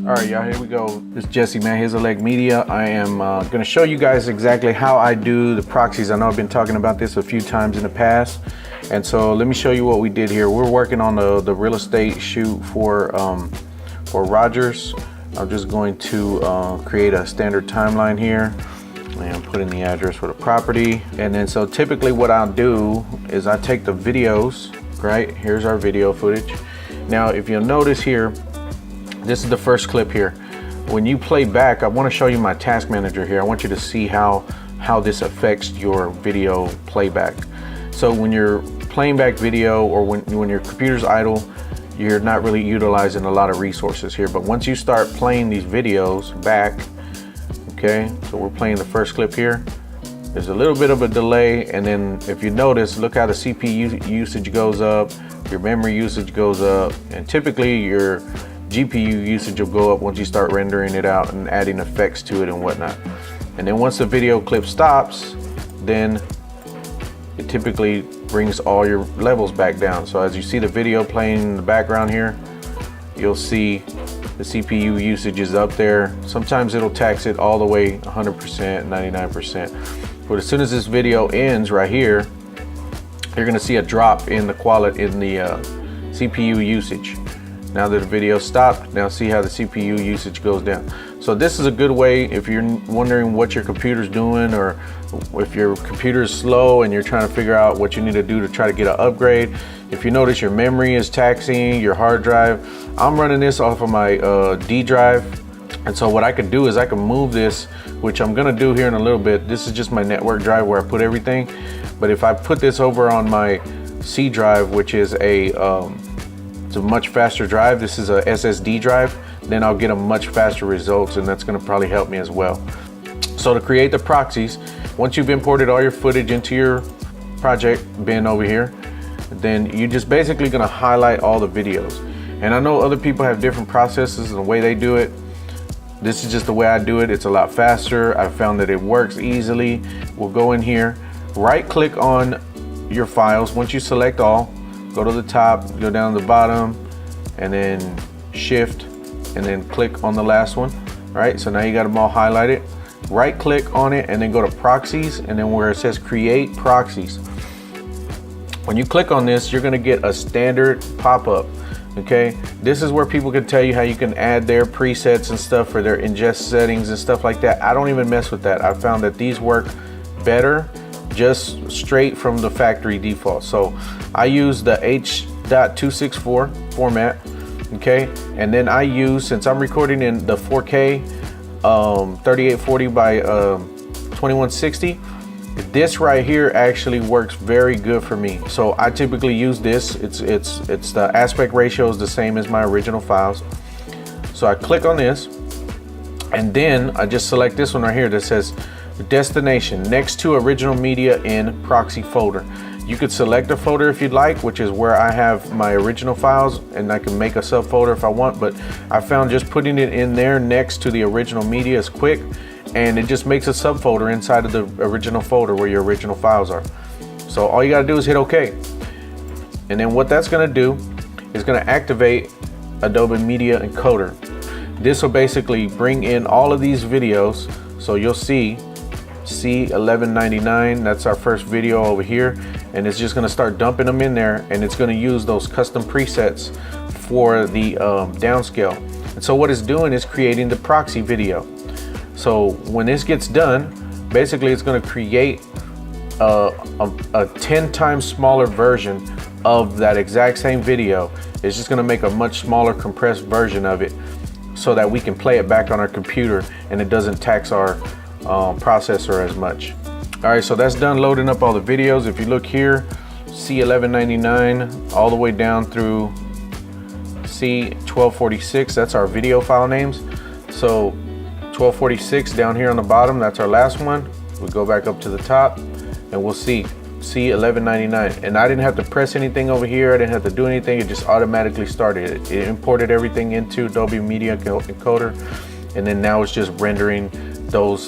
All right, y'all, here we go. This is Jesse, man, His Leg Media. I am gonna show you guys exactly how I do the proxies. I know I've been talking about this a few times in the past. And so let me show you what we did here. We're working on the real estate shoot for Rogers. I'm just going to create a standard timeline here and put in the address for the property. And then so typically what I'll do is I take the videos, right? Here's our video footage. Now, if you'll notice here, this is the first clip here. When you play back, I want to show you my task manager here. I want you to see how this affects your video playback. So when you're playing back video, or when your computer's idle, you're not really utilizing a lot of resources here. But once you start playing these videos back, okay, so we're playing the first clip here. There's a little bit of a delay, and then if you notice, look how the CPU usage goes up, your memory usage goes up, and typically your GPU usage will go up once you start rendering it out and adding effects to it and whatnot. And then once the video clip stops, then it typically brings all your levels back down. So as you see the video playing in the background here, you'll see the CPU usage is up there. Sometimes it'll tax it all the way 100%, 99%. But as soon as this video ends right here, you're gonna see a drop in the quality in the CPU usage. Now that the video stopped, now see how the CPU usage goes down. So this is a good way if you're wondering what your computer's doing, or if your computer is slow and you're trying to figure out what you need to do to try to get an upgrade. If you notice your memory is taxing, your hard drive, I'm running this off of my D drive. And so what I could do is I can move this, which I'm gonna do here in a little bit. This is just my network drive where I put everything. But if I put this over on my C drive, which is it's a much faster drive, this is a SSD drive, then I'll get a much faster results, and that's gonna probably help me as well. So to create the proxies, once you've imported all your footage into your project bin over here, then you're just basically gonna highlight all the videos. And I know other people have different processes and the way they do it. This is just the way I do it. It's a lot faster. I found that it works easily. We'll go in here, right click on your files. Once you select all, go to the top, go down to the bottom, and then shift, and then click on the last one. Right, so now you got them all highlighted. Right click on it and then go to proxies, and then where it says create proxies. When you click on this, you're gonna get a standard pop-up. Okay, this is where people can tell you how you can add their presets and stuff for their ingest settings and stuff like that. I don't even mess with that. I found that these work better just straight from the factory default. So I use the H.264 format, okay? And then I use, since I'm recording in the 4K 3840 by 2160, this right here actually works very good for me. So I typically use this. It's the aspect ratio is the same as my original files. So I click on this, and then I just select this one right here that says destination next to original media in proxy folder. You could select a folder if you'd like, which is where I have my original files, and I can make a subfolder if I want, but I found just putting it in there next to the original media is quick, and it just makes a subfolder inside of the original folder where your original files are. So all you gotta do is hit OK. And then what that's gonna do is gonna activate Adobe Media Encoder. This will basically bring in all of these videos. So you'll see C1199, that's our first video over here, and it's just gonna start dumping them in there, and it's gonna use those custom presets for the downscale. And so what it's doing is creating the proxy video. So when this gets done, basically it's gonna create a 10 times smaller version of that exact same video. It's just gonna make a much smaller compressed version of it so that we can play it back on our computer and it doesn't tax our processor as much. All right, so that's done loading up all the videos. If you look here, C1199 all the way down through C1246, that's our video file names. So 1246 down here on the bottom, that's our last one. We go back up to the top and we'll see C1199. And I didn't have to press anything over here. I didn't have to do anything. It just automatically started. It imported everything into Adobe Media Encoder, and then now it's just rendering those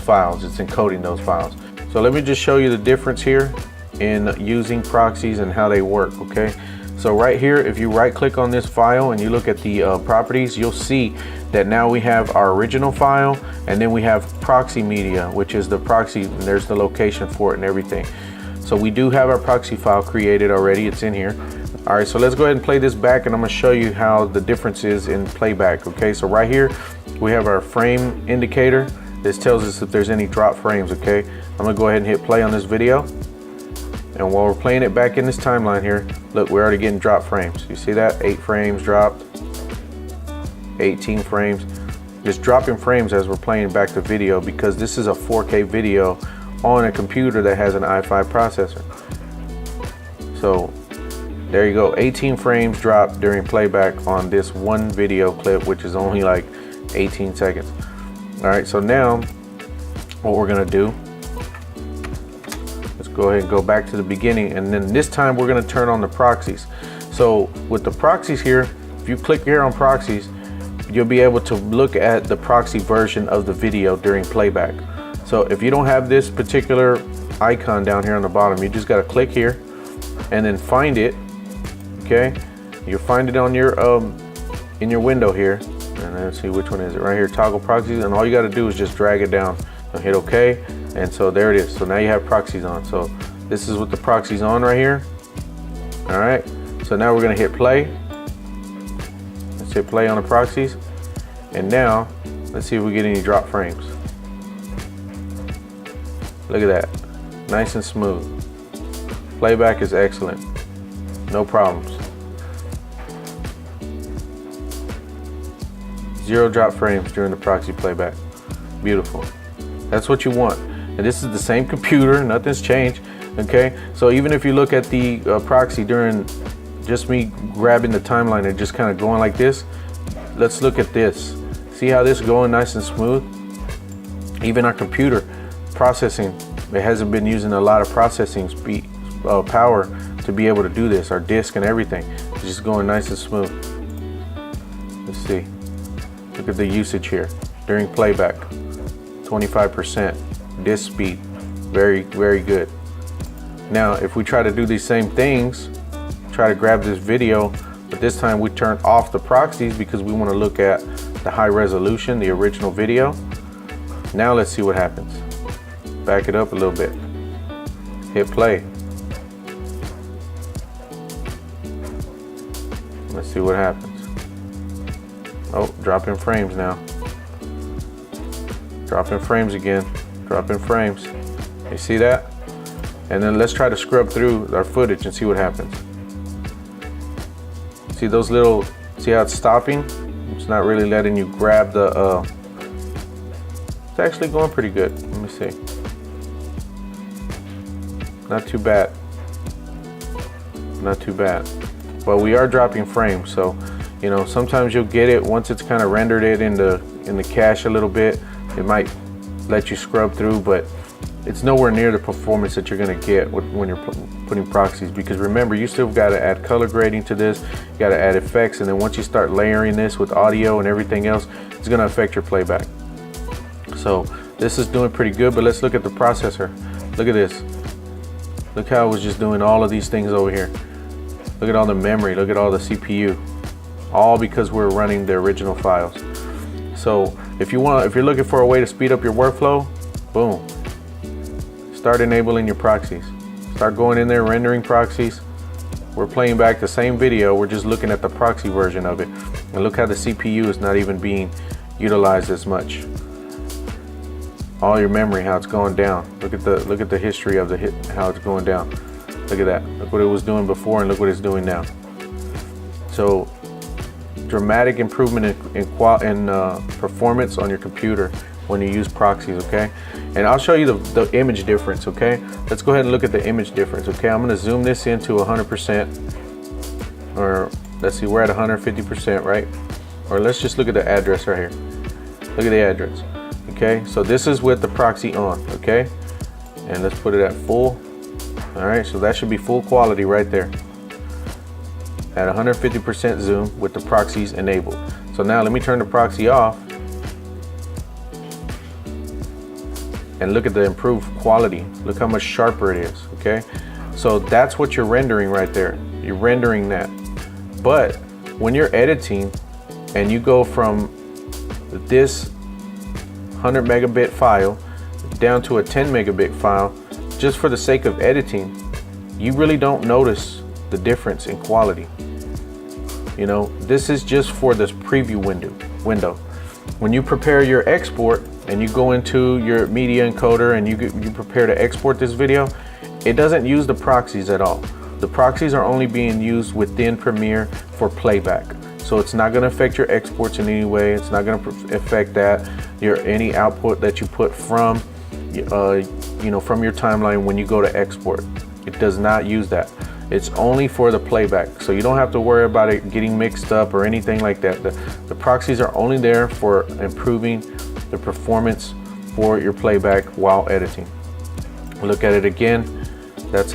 files. It's encoding those files. So let me just show you the difference here. in using proxies and how they work, okay? So right here, if you right click on this file and you look at the properties, you'll see that now we have our original file, and then we have proxy media, which is the proxy, and there's the location for it and everything. So we do have our proxy file created already, it's in here. All right, so let's go ahead and play this back, and I'm gonna show you how the difference is in playback, okay? So right here, we have our frame indicator. This tells us if there's any drop frames, okay? I'm gonna go ahead and hit play on this video. And while we're playing it back in this timeline here, look, we're already getting drop frames. You see that? 8 frames dropped, 18 frames. Just dropping frames as we're playing back the video, because this is a 4K video on a computer that has an i5 processor. So there you go, 18 frames dropped during playback on this one video clip, which is only like 18 seconds. All right, so now what we're gonna do, let's go ahead and go back to the beginning, and then this time we're gonna turn on the proxies. So with the proxies here, if you click here on proxies, you'll be able to look at the proxy version of the video during playback. So if you don't have this particular icon down here on the bottom, you just gotta click here and then find it, okay? You'll find it on your in your window here, and let's see which one is it, right here, toggle proxies, and all you gotta do is just drag it down and hit OK, and so there it is. So now you have proxies on. So this is with the proxies on right here. All right, so now we're gonna hit play. Let's hit play on the proxies, and now let's see if we get any drop frames. Look at that, nice and smooth. Playback is excellent, no problems. 0 drop frames during the proxy playback. Beautiful. That's what you want. And this is the same computer, nothing's changed, okay? So even if you look at the proxy during just me grabbing the timeline and just kind of going like this, let's look at this. See how this is going nice and smooth? Even our computer processing, it hasn't been using a lot of processing speed, power to be able to do this. Our disk and everything is just going nice and smooth. Let's see. Look at the usage here during playback. 25% disk speed, very, very good. Now, if we try to do these same things, try to grab this video, but this time we turn off the proxies because we want to look at the high resolution, the original video. Now let's see what happens. Back it up a little bit. Hit play. Let's see what happens. Oh, dropping frames now. Dropping frames again. Dropping frames. You see that? And then let's try to scrub through our footage and see what happens. See those little, see how it's stopping? It's not really letting you grab the, it's actually going pretty good. Let me see. Not too bad. Not too bad. But we are dropping frames, so you know, sometimes you'll get it once it's kind of rendered it in the cache a little bit. It might let you scrub through, but it's nowhere near the performance that you're gonna get when you're putting proxies, because remember, you still gotta add color grading to this, you gotta add effects, and then once you start layering this with audio and everything else, it's gonna affect your playback. So this is doing pretty good, but let's look at the processor. Look at this. Look how it was just doing all of these things over here. Look at all the memory, look at all the CPU. All because we're running the original files. So if you're looking for a way to speed up your workflow, boom. Start enabling your proxies. Start going in there, rendering proxies. We're playing back the same video, we're just looking at the proxy version of it. And look how the CPU is not even being utilized as much. All your memory, how it's going down. Look at the history of how it's going down. Look at that. Look what it was doing before and look what it's doing now. So dramatic improvement in performance on your computer when you use proxies, okay? And I'll show you the image difference, okay? Let's go ahead and look at the image difference, okay? I'm gonna zoom this into 100%, or let's see, we're at 150%, right? Or let's just look at the address right here. Look at the address, okay? So this is with the proxy on, okay? And let's put it at full. All right, so that should be full quality right there. At 150% zoom with the proxies enabled. So now let me turn the proxy off and look at the improved quality. Look how much sharper it is, okay? So that's what you're rendering right there. You're rendering that. But when you're editing and you go from this 100 megabit file down to a 10 megabit file, just for the sake of editing, you really don't notice the difference in quality. You know, this is just for this preview window. When you prepare your export and you go into your media encoder and you prepare to export this video, it doesn't use the proxies at all. The proxies are only being used within Premiere for playback. So it's not going to affect your exports in any way. It's not going to affect that any output that you put from from your timeline when you go to export. It does not use that. It's only for the playback. So you don't have to worry about it getting mixed up or anything like that. The proxies are only there for improving the performance for your playback while editing. Look at it again. That's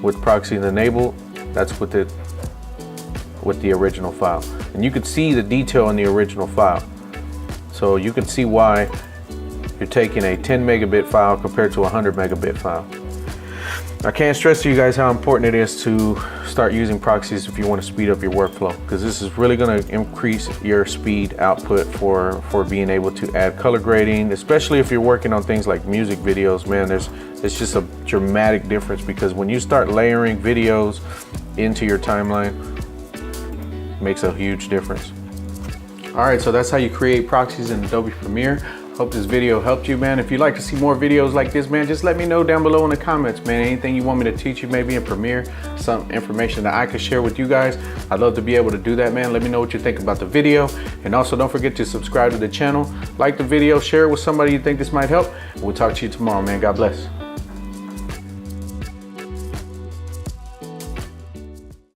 with proxies enabled. That's with the original file. And you can see the detail in the original file. So you can see why you're taking a 10 megabit file compared to a 100 megabit file. I can't stress to you guys how important it is to start using proxies if you want to speed up your workflow, because this is really going to increase your speed output for being able to add color grading, especially if you're working on things like music videos. Man, it's just a dramatic difference, because when you start layering videos into your timeline, it makes a huge difference. All right, so that's how you create proxies in Adobe Premiere. Hope this video helped you, man. If you'd like to see more videos like this, man, just let me know down below in the comments, man. Anything you want me to teach you maybe in Premiere, some information that I could share with you guys, I'd love to be able to do that, man. Let me know what you think about the video. And also don't forget to subscribe to the channel, like the video, share it with somebody you think this might help. We'll talk to you tomorrow, man. God bless.